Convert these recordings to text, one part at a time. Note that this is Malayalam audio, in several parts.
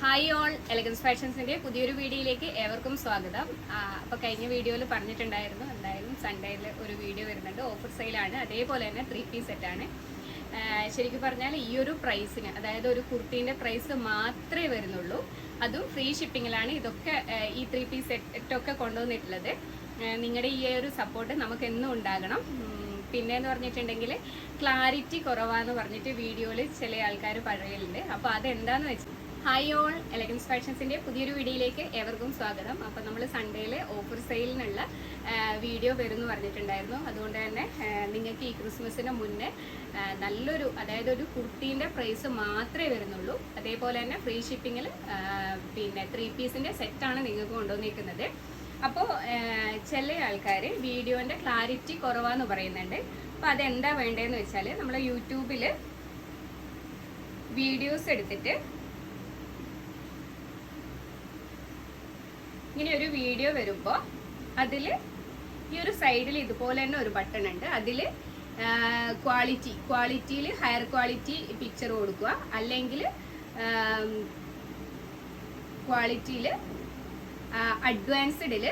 ഹായ് ഓൾ, എലഗൻസ് ഫാഷൻസിന്റെ പുതിയൊരു വീഡിയോയിലേക്ക് ഏവർക്കും സ്വാഗതം. അപ്പോൾ കഴിഞ്ഞ വീഡിയോയിൽ പറഞ്ഞിട്ടുണ്ടായിരുന്നു എന്തായാലും സൺഡേയിൽ ഒരു വീഡിയോ വരുന്നുണ്ട്. ഓഫർ സെയിലാണ്, അതേപോലെ തന്നെ 3-piece സെറ്റാണ്. ശരിക്കും പറഞ്ഞാൽ ഈ ഒരു പ്രൈസിന്, അതായത് ഒരു കുർത്തീൻ്റെ പ്രൈസ് മാത്രമേ വരുന്നുള്ളൂ. അതും ഫ്രീ ഷിപ്പിങ്ങിലാണ് ഇതൊക്കെ ഈ 3-piece സെറ്റൊക്കെ കൊണ്ടുവന്നിട്ടുള്ളത്. നിങ്ങളുടെ ഈ ഒരു സപ്പോർട്ട് നമുക്ക് എന്നും ഉണ്ടാകണം. പിന്നെയെന്ന് പറഞ്ഞിട്ടുണ്ടെങ്കിൽ ക്ലാരിറ്റി കുറവാന്ന് പറഞ്ഞിട്ട് വീഡിയോയിൽ ചില ആൾക്കാർ പറയലുണ്ട്. അപ്പോൾ അതെന്താണെന്ന് വെച്ചാൽ, ഹായ് ഓൾ, എലഗൻസ് ഫാഷൻസിൻ്റെ പുതിയൊരു വീഡിയോയിലേക്ക് ഏവർക്കും സ്വാഗതം. അപ്പോൾ നമ്മൾ സൺഡേയിൽ ഓഫർ സെയിലിനുള്ള വീഡിയോ വരുമെന്ന് പറഞ്ഞിട്ടുണ്ടായിരുന്നു. അതുകൊണ്ട് തന്നെ നിങ്ങൾക്ക് ഈ ക്രിസ്മസിന് മുന്നേ നല്ലൊരു, അതായത് ഒരു കുർത്തീൻ്റെ പ്രൈസ് മാത്രമേ വരുന്നുള്ളൂ. അതേപോലെ തന്നെ ഫ്രീ ഷിപ്പിങ്ങിൽ പിന്നെ 3-piece സെറ്റാണ് നിങ്ങൾക്ക് കൊണ്ടുവന്നിരിക്കുന്നത്. അപ്പോൾ ചില ആൾക്കാർ വീഡിയോൻ്റെ ക്ലാരിറ്റി കുറവാന്ന് പറയുന്നുണ്ട്. അപ്പോൾ അതെന്താ വേണ്ടതെന്ന് വെച്ചാൽ, നമ്മൾ യൂട്യൂബിൽ വീഡിയോസ് എടുത്തിട്ട് ഇങ്ങനെ ഒരു വീഡിയോ വരുമ്പോൾ അതിൽ ഈ ഒരു സൈഡിൽ ഇതുപോലെ തന്നെ ഒരു ബട്ടൺ ഉണ്ട്. അതിൽ ക്വാളിറ്റിയിൽ ഹയർ ക്വാളിറ്റി പിക്ചർ കൊടുക്കുക, അല്ലെങ്കിൽ ക്വാളിറ്റിയിൽ അഡ്വാൻസ്ഡിൽ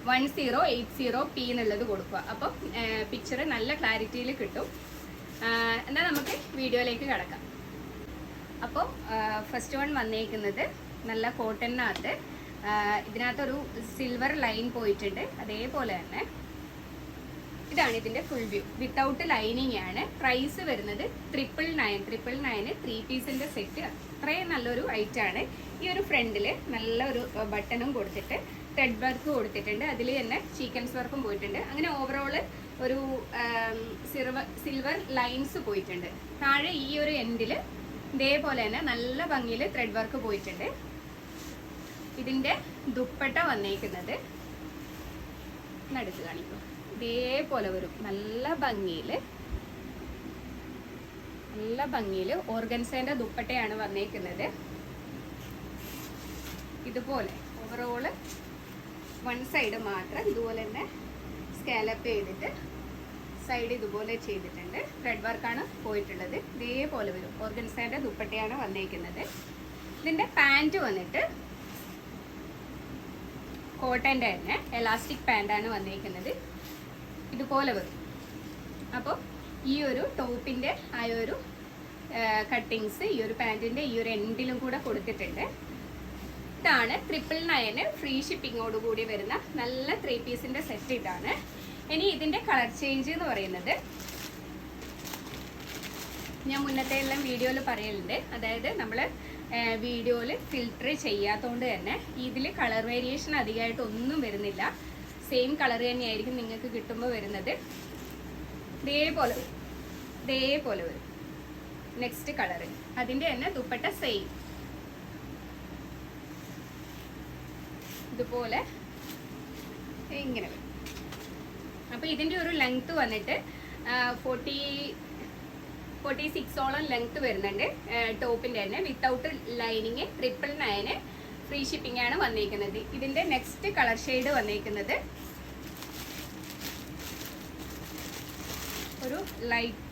1080p എന്നുള്ളത് കൊടുക്കുക. അപ്പം പിക്ചർ നല്ല ക്ലാരിറ്റിയിൽ കിട്ടും. എന്നാൽ നമുക്ക് വീഡിയോയിലേക്ക് കടക്കാം. അപ്പോൾ ഫസ്റ്റ് വൺ വന്നേക്കുന്നത് നല്ല കോട്ടണിനകത്ത്, ഇതിനകത്തൊരു സിൽവർ ലൈൻ പോയിട്ടുണ്ട്. അതേപോലെ തന്നെ ഇതാണ് ഇതിൻ്റെ ഫുൾ വ്യൂ, വിത്തൗട്ട് ലൈനിങ് ആണ്. പ്രൈസ് വരുന്നത് 999 3-piece സെറ്റ്. അത്രയും നല്ലൊരു ഐറ്റാണ്. ഈ ഒരു ഫ്രണ്ടിൽ നല്ലൊരു ബട്ടണും കൊടുത്തിട്ട് ത്രെഡ് വർക്ക് കൊടുത്തിട്ടുണ്ട്. അതിൽ തന്നെ സീക്വൻസ് വർക്കും പോയിട്ടുണ്ട്. അങ്ങനെ ഓവറോൾ ഒരു സിൽവർ ലൈൻസ് പോയിട്ടുണ്ട്. താഴെ ഈ ഒരു എൻഡിൽ ഇതേപോലെ തന്നെ നല്ല ഭംഗിയിൽ ത്രെഡ് വർക്ക് പോയിട്ടുണ്ട്. ഇതിൻ്റെ ദുപ്പട്ട വന്നേക്കുന്നത് നടുക്ക് കാണിക്കും, ഇതേപോലെ വരും. നല്ല ഭംഗിയിൽ ഓർഗൻസേൻ്റെ ദുപ്പട്ടയാണ് വന്നേക്കുന്നത്. ഇതുപോലെ ഓവറോള് വൺ സൈഡ് മാത്രം ഇതുപോലെ തന്നെ സ്കാലപ്പ് ചെയ്തിട്ട് സൈഡ് ഇതുപോലെ ചെയ്തിട്ടുണ്ട്. ത്രെഡ് വർക്കാണ് പോയിട്ടുള്ളത്. ഇതേപോലെ വരും. ഓർഗൻസേൻ്റെ ദുപ്പട്ടയാണ് വന്നേക്കുന്നത്. ഇതിൻ്റെ പാൻറ്റ് വന്നിട്ട് കോട്ടൻ്റെ തന്നെ എലാസ്റ്റിക് പാൻറ്റാണ് വന്നിരിക്കുന്നത്. ഇതുപോലെ വരും. അപ്പോൾ ഈ ഒരു ടോപ്പിൻ്റെ ആ ഒരു കട്ടിങ്സ് ഈ ഒരു പാൻറ്റിൻ്റെ ഈ ഒരു എൻഡിലും കൂടെ കൊടുത്തിട്ടുണ്ട്. ഇതാണ് 999 ഫ്രീ ഷിപ്പിങ്ങോടുകൂടി വരുന്ന നല്ല 3-piece സെറ്റ്. ഇതാണ്. ഇനി ഇതിൻ്റെ കളർ ചേഞ്ച് എന്ന് പറയുന്നത് ഞാൻ മുന്നത്തെ എല്ലാം വീഡിയോയിൽ പറയലുണ്ട്. അതായത് നമ്മൾ വീഡിയോയിൽ ഫിൽറ്റർ ചെയ്യാത്തതുകൊണ്ട് തന്നെ ഇതിൽ കളർ വേരിയേഷൻ അധികമായിട്ട് ഒന്നും വരുന്നില്ല. സെയിം കളർ തന്നെയായിരിക്കും നിങ്ങൾക്ക് കിട്ടുമ്പോൾ വരുന്നത്. ഇതേപോലെ വരും. നെക്സ്റ്റ് കളർ, അതിൻ്റെ തന്നെ ദുപ്പട്ട സെയിം ഇതുപോലെ ഇങ്ങനെ വരും. അപ്പോൾ ഇതിൻ്റെ ഒരു ലെങ്ത് വന്നിട്ട് 46ഓളം ലെങ്ത് വരുന്നുണ്ട്. ടോപ്പിൻ്റെ തന്നെ വിത്തൗട്ട് ലൈനിങ് 999 ഫ്രീ ഷിപ്പിംഗ് ആണ് വന്നിരിക്കുന്നത്. ഇതിൻ്റെ നെക്സ്റ്റ് കളർ ഷെയ്ഡ് വന്നിരിക്കുന്നത് ഒരു ലൈറ്റ്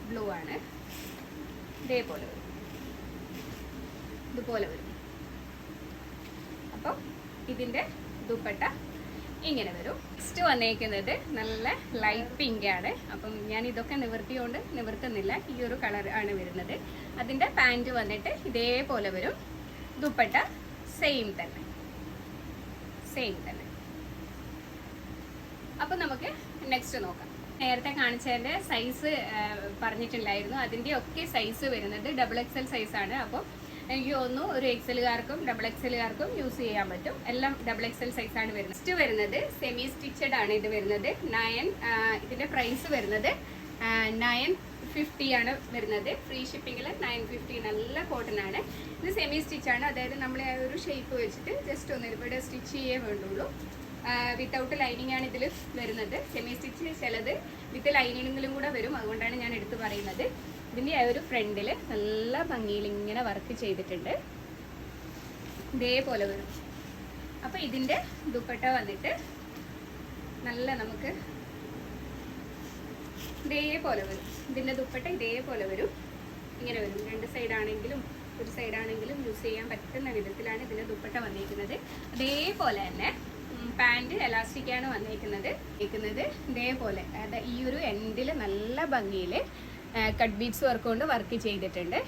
ബ്ലൂ ആണ്. ഇതുപോലെ വരും. അപ്പോൾ ഇതിൻ്റെ ദുപ്പട്ട ഇങ്ങനെ വരും. നെക്സ്റ്റ് വന്നേക്കുന്നത് നല്ല ലൈറ്റ് പിങ്ക് ആണ്. അപ്പം ഞാൻ ഇതൊക്കെ നിവർത്തുന്നില്ല. ഈ ഒരു കളർ ആണ് വരുന്നത്. അതിൻ്റെ പാൻറ്റ് വന്നിട്ട് ഇതേപോലെ വരും. ദുപ്പട്ട സെയിം തന്നെ. അപ്പം നമുക്ക് നെക്സ്റ്റ് നോക്കാം. നേരത്തെ കാണിച്ചതിൻ്റെ സൈസ് പറഞ്ഞിട്ടില്ലായിരുന്നു. അതിൻ്റെ ഒക്കെ സൈസ് വരുന്നത് XXL സൈസാണ്. അപ്പോൾ എനിക്ക് തോന്നുന്നു ഒരു XL-കാർക്കും XXL-കാർക്കും യൂസ് ചെയ്യാൻ പറ്റും. എല്ലാം XXL സൈസാണ് വരുന്നത്. നെക്സ്റ്റ് വരുന്നത് സെമി സ്റ്റിച്ചഡ് ആണ്. ഇത് വരുന്നത് ഇതിൻ്റെ പ്രൈസ് വരുന്നത് 950 ആണ് വരുന്നത്. ഫ്രീ ഷിപ്പിങ്ങിൽ 950. നല്ല കോട്ടൺ ആണ്. ഇത് സെമി സ്റ്റിച്ചാണ്. അതായത് നമ്മൾ ആ ഒരു ഷേപ്പ് വെച്ചിട്ട് ജസ്റ്റ് ഒന്ന് ഇവിടെ സ്റ്റിച്ച് ചെയ്യേ വേണ്ടുള്ളൂ. വിത്തൗട്ട് ലൈനിങ് ആണ് ഇതിൽ വരുന്നത്. സെമി സ്റ്റിച്ച് ചിലത് വിത്ത് ലൈനിങ്ങിലും കൂടെ വരും. അതുകൊണ്ടാണ് ഞാൻ എടുത്ത് പറയുന്നത്. ഇതിൻ്റെ ആ ഒരു ഫ്രണ്ടിൽ നല്ല ഭംഗിയിൽ ഇങ്ങനെ വർക്ക് ചെയ്തിട്ടുണ്ട്. ഇതേപോലെ വരും. അപ്പോൾ ഇതിൻ്റെ ദുപ്പട്ട വന്നിട്ട് നല്ല നമുക്ക് ഇതേപോലെ വരും. ഇതിൻ്റെ ദുപ്പട്ട ഇതേപോലെ വരും. ഇങ്ങനെ വരും. രണ്ട് സൈഡാണെങ്കിലും ഒരു സൈഡാണെങ്കിലും യൂസ് ചെയ്യാൻ പറ്റുന്ന വിധത്തിലാണ് ഇതിൻ്റെ ദുപ്പട്ട വന്നിരിക്കുന്നത്. അതേപോലെ തന്നെ പാൻറ് എലാസ്റ്റിക്കാണ് വന്നിരിക്കുന്നത്. ഇതേപോലെ ഈ ഒരു എൻഡിൽ നല്ല ഭംഗിയിൽ കട്ട് ബീഡ്സ് വർക്ക് കൊണ്ട് വർക്ക് ചെയ്തിട്ടുണ്ട്.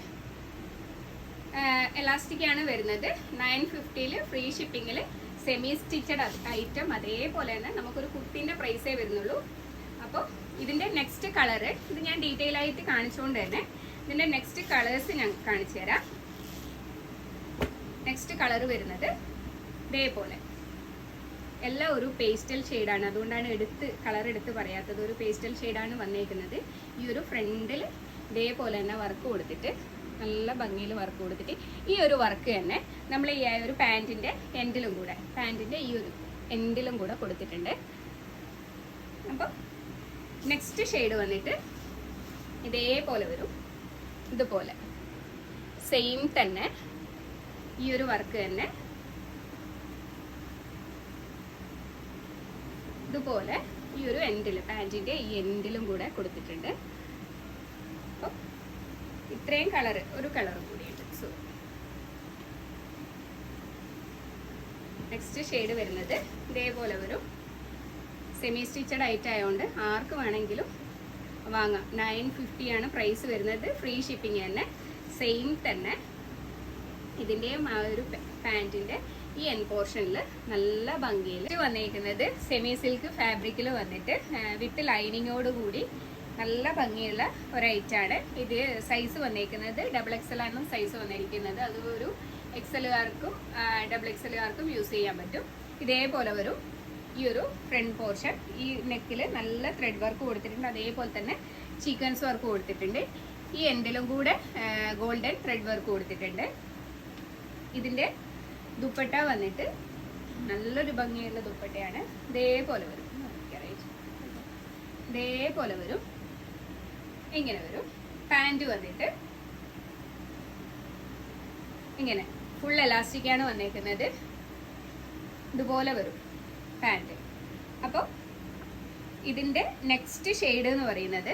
എലാസ്റ്റിക്കാണ് വരുന്നത്. 950 ഫ്രീ ഷിപ്പിങ്ങിൽ സെമി സ്റ്റിച്ചഡ് ഐറ്റം. അതേപോലെ തന്നെ നമുക്കൊരു കുർത്തിൻ്റെ പ്രൈസേ വരുന്നുള്ളൂ. അപ്പോൾ ഇതിൻ്റെ നെക്സ്റ്റ് കളറ് ഇത് ഞാൻ ഡീറ്റെയിൽ ആയിട്ട് കാണിച്ചുകൊണ്ട് തന്നെ ഇതിൻ്റെ നെക്സ്റ്റ് കളേഴ്സ് ഞാൻ കാണിച്ചു തരാം. നെക്സ്റ്റ് കളർ വരുന്നത് ഇതേപോലെ എല്ലാം ഒരു പേസ്റ്റൽ ഷെയ്ഡാണ്. അതുകൊണ്ടാണ് കളർ എടുത്ത് പറയാത്തത്. ഒരു പേസ്റ്റൽ ഷെയ്ഡാണ് വന്നേക്കുന്നത്. ഈ ഒരു ഫ്രണ്ടിൽ ഇതേപോലെ തന്നെ വർക്ക് കൊടുത്തിട്ട് നല്ല ഭംഗിയിൽ വർക്ക് കൊടുത്തിട്ട് ഈ ഒരു വർക്ക് തന്നെ നമ്മൾ ഈ ഒരു പാൻറ്റിൻ്റെ എൻഡിലും കൂടെ ഈ ഒരു എൻഡിലും കൂടെ കൊടുത്തിട്ടുണ്ട്. അപ്പോൾ നെക്സ്റ്റ് ഷെയ്ഡ് വന്നിട്ട് ഇതേപോലെ വരും. ഇതുപോലെ സെയിം തന്നെ ഈ ഒരു വർക്ക് തന്നെ ഇതുപോലെ ഈ ഒരു എൻഡിൽ പാൻറ്റിൻ്റെ ഈ എൻഡിലും കൂടെ കൊടുത്തിട്ടുണ്ട്. അപ്പോൾ ഇത്രയും കളറ് ഒരു കളറും കൂടിയുണ്ട്. സോ നെക്സ്റ്റ് ഷെയ്ഡ് വരുന്നത് ഇതേപോലെ വരും. സെമി സ്റ്റിച്ചഡ് ഐറ്റം ആയതുകൊണ്ട് ആർക്ക് വേണമെങ്കിലും വാങ്ങാം. 950 ആണ് പ്രൈസ് വരുന്നത്. ഫ്രീ ഷിപ്പിംഗ് തന്നെ. സെയിം തന്നെ ഇതിൻ്റെയും ആ ഒരു പാൻറ്റിൻ്റെ ഈ എൻ പോർഷനിൽ നല്ല ഭംഗിയിൽ വന്നിരിക്കുന്നത് സെമി സിൽക്ക് ഫാബ്രിക്കിൽ വന്നിട്ട് വിത്ത് ലൈനിങ്ങോട് കൂടി നല്ല ഭംഗിയുള്ള ഒരു ഐറ്റാണ്. ഇത് സൈസ് വന്നിരിക്കുന്നത് XXL ആണ് സൈസ് വന്നിരിക്കുന്നത്. അത് ഒരു XLകാർക്കും XXLകാർക്കും യൂസ് ചെയ്യാൻ പറ്റും. ഇതേപോലെ വരും ഈ ഒരു ഫ്രണ്ട് പോർഷൻ. ഈ നെക്കിൽ നല്ല ത്രെഡ് വർക്ക് കൊടുത്തിട്ടുണ്ട്. അതേപോലെ തന്നെ സീക്വൻസ് വർക്ക് കൊടുത്തിട്ടുണ്ട്. ഈ എൻഡിലും കൂടെ ഗോൾഡൻ ത്രെഡ് വർക്ക് കൊടുത്തിട്ടുണ്ട്. ഇതിൻ്റെ ദുപ്പട്ട വന്നിട്ട് നല്ലൊരു ഭംഗിയുള്ള ദുപ്പട്ടയാണ്. ഇതേപോലെ വരും. ഇതേപോലെ വരും. ഇങ്ങനെ വരും. പാൻറ് വന്നിട്ട് ഇങ്ങനെ ഫുൾ എലാസ്റ്റിക്കാണ് വന്നേക്കുന്നത്. ഇതുപോലെ വരും പാൻറ്. അപ്പോൾ ഇതിൻ്റെ നെക്സ്റ്റ് ഷെയ്ഡ് എന്ന് പറയുന്നത്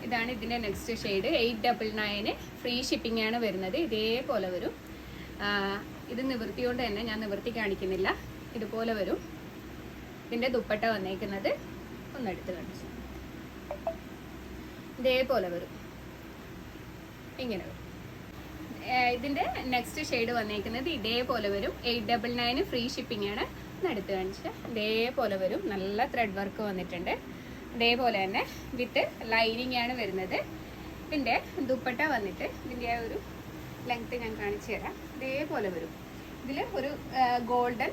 ഇതാണ്. ഇതിൻ്റെ നെക്സ്റ്റ് ഷെയ്ഡ് 899 ഫ്രീ ഷിപ്പിംഗ് ആണ് വരുന്നത്. ഇതേപോലെ വരും. ഇത് നിവൃത്തിയോണ്ട് തന്നെ ഞാൻ നിവൃത്തി കാണിക്കുന്നില്ല. ഇതുപോലെ വരും. ഇതിൻ്റെ ദുപ്പട്ട വന്നേക്കുന്നത് ഒന്നെടുത്ത് കാണിച്ചു. ഇതേപോലെ വരും. ഇങ്ങനെ വരും. ഇതിൻ്റെ നെക്സ്റ്റ് ഷെയ്ഡ് വന്നേക്കുന്നത് ഇതേപോലെ വരും. 899 ഫ്രീ ഷിപ്പിംഗ് ആണ്. ഒന്നെടുത്ത് കാണിച്ച് ഇതേപോലെ വരും. നല്ല ത്രെഡ് വർക്ക് വന്നിട്ടുണ്ട്. ഇതേപോലെ തന്നെ വിത്ത് ലൈനിങ് ആണ് വരുന്നത്. ഇതിൻ്റെ ദുപ്പട്ട വന്നിട്ട് ഇതിൻ്റെ ആ ഒരു ലെങ്ത് ഞാൻ കാണിച്ചു തരാം. ഇതേപോലെ വരും. ഇതിൽ ഒരു ഗോൾഡൻ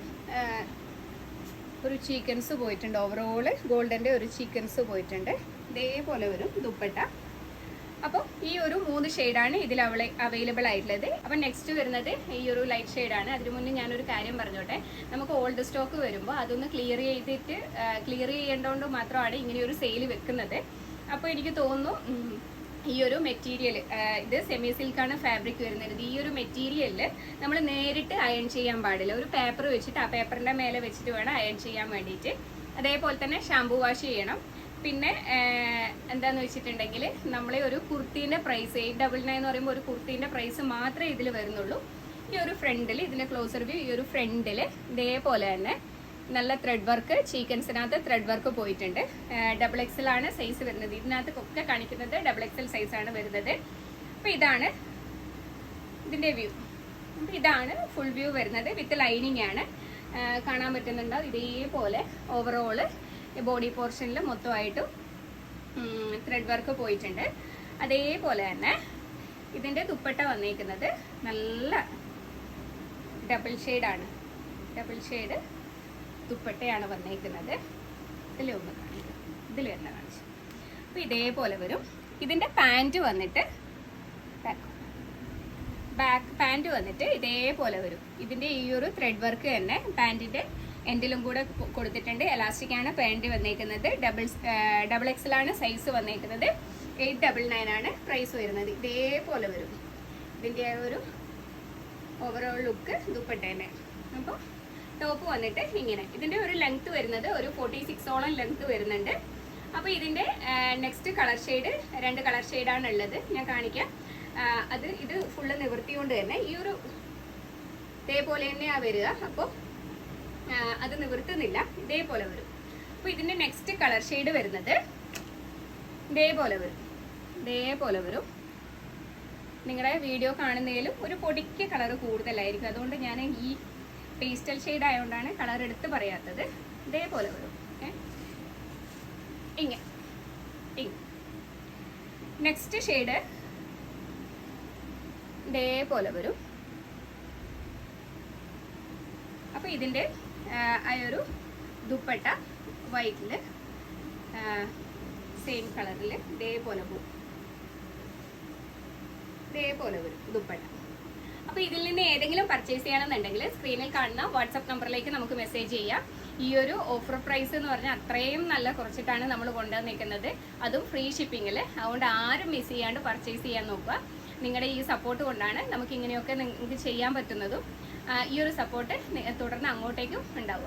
ഒരു ചീക്കൻസ് പോയിട്ടുണ്ട്. ഓവറോള് ഗോൾഡൻ്റെ ഒരു ചീക്കൻസ് പോയിട്ടുണ്ട്. ഇതേപോലെ വരും ദുപ്പട്ട. അപ്പോൾ ഈ ഒരു 3 ഷെയ്ഡാണ് ഇതിൽ അവൈലബിൾ ആയിട്ടുള്ളത്. അപ്പം നെക്സ്റ്റ് വരുന്നത് ഈ ഒരു ലൈറ്റ് ഷെയ്ഡാണ്. അതിന് മുന്നേ ഞാനൊരു കാര്യം പറഞ്ഞോട്ടെ. നമുക്ക് ഓൾഡ് സ്റ്റോക്ക് വരുമ്പോൾ അതൊന്ന് ക്ലിയർ ചെയ്യേണ്ടതുകൊണ്ട് മാത്രമാണ് ഇങ്ങനെയൊരു സെയിൽ വെക്കുന്നത്. അപ്പോൾ എനിക്ക് തോന്നുന്നു ഈ ഒരു മെറ്റീരിയൽ ഇത് സെമി സിൽക്കാണ് ഫാബ്രിക് വരുന്നത്. ഈ ഒരു മെറ്റീരിയലിൽ നമ്മൾ നേരിട്ട് അയൺ ചെയ്യാൻ പാടില്ല. ഒരു പേപ്പർ വെച്ചിട്ട് ആ പേപ്പറിൻ്റെ മേലെ വെച്ചിട്ട് വേണം അയൺ ചെയ്യാൻ വേണ്ടിയിട്ട്. അതേപോലെ തന്നെ ഷാമ്പൂ വാഷ് ചെയ്യണം. പിന്നെ എന്താണെന്ന് വെച്ചിട്ടുണ്ടെങ്കിൽ നമ്മൾ ഒരു കുർത്തീൻ്റെ പ്രൈസ് 899 എന്ന് പറയുമ്പോൾ ഒരു കുർത്തീൻ്റെ പ്രൈസ് മാത്രമേ ഇതിൽ വരുന്നുള്ളൂ. ഈ ഒരു ഫ്രണ്ടിൽ ഇതിൻ്റെ ക്ലോസർ വ്യൂ. ഈ ഒരു ഫ്രണ്ടിൽ ഇതേപോലെ തന്നെ നല്ല ത്രെഡ് വർക്ക്, ചീക്കൻസിനകത്ത് ത്രെഡ് വർക്ക് പോയിട്ടുണ്ട്. XXL ആണ് സൈസ് വരുന്നത്. ഇതിനകത്ത് ഒക്കെ കാണിക്കുന്നത് XXL സൈസാണ് വരുന്നത്. അപ്പോൾ ഇതാണ് ഇതിൻ്റെ വ്യൂ. അപ്പോൾ ഇതാണ് ഫുൾ വ്യൂ വരുന്നത്. വിത്ത് ലൈനിങ് ആണ്. കാണാൻ പറ്റുന്നുണ്ടാവും. ഇതേപോലെ ഓവറോള് ബോഡി പോർഷനിൽ മൊത്തമായിട്ടും ത്രെഡ് വർക്ക് പോയിട്ടുണ്ട്. അതേപോലെ തന്നെ ഇതിൻ്റെ ദുപ്പട്ട വന്നിരിക്കുന്നത് നല്ല ഡബിൾ ഷെയ്ഡാണ്. ഡബിൾ ഷെയ്ഡ് ദുപ്പട്ടയാണ് വന്നിരിക്കുന്നത്. ഇതിലൊന്ന് കാണിക്കും. ഇതിൽ തന്നെ കാണിച്ചു. അപ്പോൾ ഇതേപോലെ വരും. ഇതിൻ്റെ പാൻറ് വന്നിട്ട് പാൻറ് വന്നിട്ട് ഇതേപോലെ വരും. ഇതിൻ്റെ ഈ ഒരു ത്രെഡ് വർക്ക് തന്നെ പാൻറ്റിൻ്റെ എൻഡിലും കൂടെ കൊടുത്തിട്ടുണ്ട്. എലാസ്റ്റിക് ആണ് പാൻറ് വന്നേക്കുന്നത്. XXL ആണ് സൈസ് വന്നേക്കുന്നത്. 899 ആണ് പ്രൈസ് വരുന്നത്. ഇതേപോലെ വരും ഇതിൻ്റെ ഒരു ഓവറോൾ ലുക്ക് ദുപ്പട്ടേൻ്റെ. അപ്പോൾ ടോപ്പ് വന്നിട്ട് ഇങ്ങനെ. ഇതിൻ്റെ ഒരു ലെങ്ത് വരുന്നത് ഒരു 46ഓളം ലെങ്ത് വരുന്നുണ്ട്. അപ്പോൾ ഇതിൻ്റെ നെക്സ്റ്റ് കളർ ഷെയ്ഡ് 2 കളർ ഷെയ്ഡാണ് ഉള്ളത്. ഞാൻ കാണിക്കാം. ഇത് ഫുള്ള് നിവൃത്തിയോണ്ട് തന്നെ ഈ ഒരു ഇതേപോലെ തന്നെയാണ് വരിക. അപ്പോൾ അത് നിവൃത്തുന്നില്ല, ഇതേപോലെ വരും. അപ്പോൾ ഇതിൻ്റെ നെക്സ്റ്റ് കളർ ഷെയ്ഡ് വരുന്നത് ഇതേപോലെ വരും. നിങ്ങളുടെ വീഡിയോ കാണുന്നതിലും ഒരു പൊടിക്ക് കളർ കൂടുതലായിരിക്കും. അതുകൊണ്ട് ഞാൻ ഈ പേസ്റ്റൽ ഷെയ്ഡ് ആയതുകൊണ്ടാണ് കളർ എടുത്ത് പറയാത്തത്. ഇതേപോലെ വരും. ഇങ്ങനെ നെക്സ്റ്റ് ഷെയ്ഡ് ഇതേപോലെ വരും. അപ്പോൾ ഇതിൻ്റെ ആ ഒരു ദുപ്പട്ട വൈറ്റിൽ സെയിം കളറിൽ ഇതേപോലെ വരും ദുപ്പട്ട. അപ്പോൾ ഇതിൽ നിന്ന് ഏതെങ്കിലും പർച്ചേസ് ചെയ്യണമെന്നുണ്ടെങ്കിൽ സ്ക്രീനിൽ കാണുന്ന വാട്സപ്പ് നമ്പറിലേക്ക് നമുക്ക് മെസ്സേജ് ചെയ്യാം. ഈ ഒരു ഓഫർ പ്രൈസ് എന്ന് പറഞ്ഞാൽ അത്രയും നല്ല കുറച്ചിട്ടാണ് നമ്മൾ കൊണ്ടുവന്നിരിക്കുന്നത്, അതും ഫ്രീ ഷിപ്പിങ്ങിൽ. അതുകൊണ്ട് ആരും മിസ് ചെയ്യാണ്ട് പർച്ചേസ് ചെയ്യാൻ നോക്കുക. നിങ്ങളുടെ ഈ സപ്പോർട്ട് കൊണ്ടാണ് നമുക്ക് ഇങ്ങനെയൊക്കെ നിങ്ങൾക്ക് ചെയ്യാൻ പറ്റുന്നതും. ഈ ഒരു സപ്പോർട്ട് തുടർന്ന് അങ്ങോട്ടേക്കും ഉണ്ടാവുക.